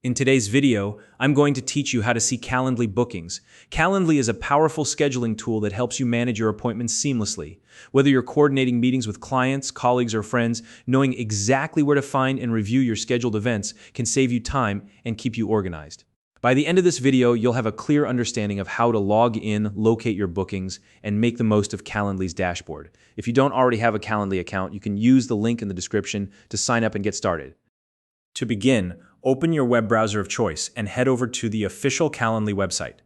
In today's video, I'm going to teach you how to see Calendly bookings. Calendly is a powerful scheduling tool that helps you manage your appointments seamlessly. Whether you're coordinating meetings with clients, colleagues, or friends, knowing exactly where to find and review your scheduled events can save you time and keep you organized. By the end of this video, you'll have a clear understanding of how to log in, locate your bookings, and make the most of Calendly's dashboard. If you don't already have a Calendly account, you can use the link in the description to sign up and get started. To begin, open your web browser of choice and head over to the official Calendly website.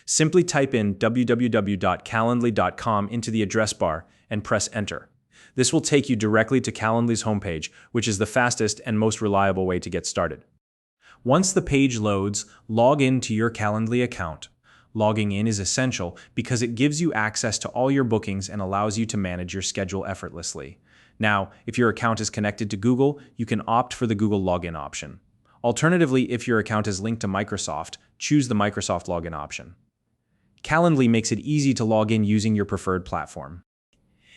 Simply type in www.calendly.com into the address bar and press enter. This will take you directly to Calendly's homepage, which is the fastest and most reliable way to get started. Once the page loads, log in to your Calendly account. Logging in is essential because it gives you access to all your bookings and allows you to manage your schedule effortlessly. Now, if your account is connected to Google, you can opt for the Google login option. Alternatively, if your account is linked to Microsoft, choose the Microsoft login option. Calendly makes it easy to log in using your preferred platform.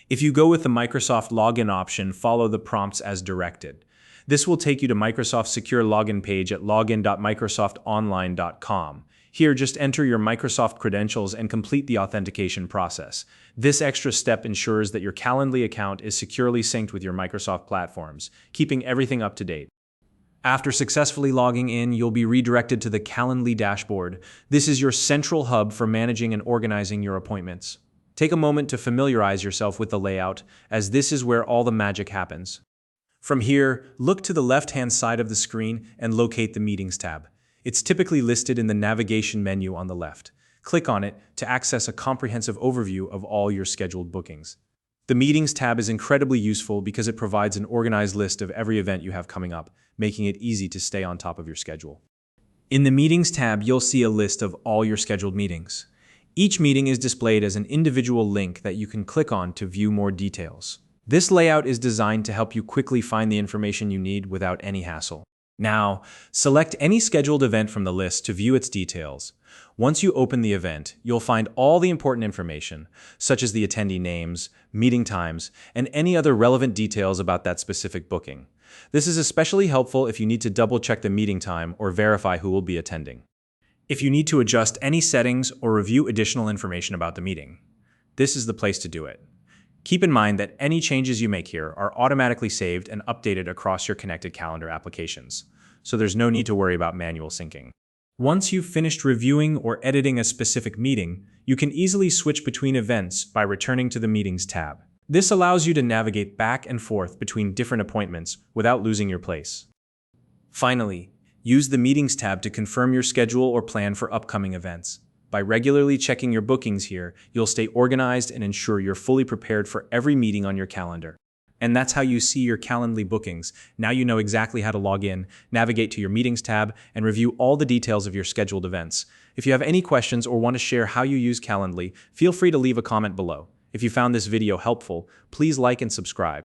If you go with the Microsoft login option, follow the prompts as directed. This will take you to Microsoft's secure login page at login.microsoftonline.com. Here, just enter your Microsoft credentials and complete the authentication process. This extra step ensures that your Calendly account is securely synced with your Microsoft platforms, keeping everything up to date. After successfully logging in, you'll be redirected to the Calendly dashboard. This is your central hub for managing and organizing your appointments. Take a moment to familiarize yourself with the layout, as this is where all the magic happens. From here, look to the left-hand side of the screen and locate the Meetings tab. It's typically listed in the navigation menu on the left. Click on it to access a comprehensive overview of all your scheduled bookings. The Meetings tab is incredibly useful because it provides an organized list of every event you have coming up, making it easy to stay on top of your schedule. In the Meetings tab, you'll see a list of all your scheduled meetings. Each meeting is displayed as an individual link that you can click on to view more details. This layout is designed to help you quickly find the information you need without any hassle. Now, select any scheduled event from the list to view its details. Once you open the event, you'll find all the important information, such as the attendee names, meeting times, and any other relevant details about that specific booking. This is especially helpful if you need to double-check the meeting time or verify who will be attending. If you need to adjust any settings or review additional information about the meeting, this is the place to do it. Keep in mind that any changes you make here are automatically saved and updated across your connected calendar applications, so there's no need to worry about manual syncing. Once you've finished reviewing or editing a specific meeting, you can easily switch between events by returning to the Meetings tab. This allows you to navigate back and forth between different appointments without losing your place. Finally, use the Meetings tab to confirm your schedule or plan for upcoming events. By regularly checking your bookings here, you'll stay organized and ensure you're fully prepared for every meeting on your calendar. And that's how you see your Calendly bookings. Now you know exactly how to log in, navigate to your Meetings tab, and review all the details of your scheduled events. If you have any questions or want to share how you use Calendly, feel free to leave a comment below. If you found this video helpful, please like and subscribe.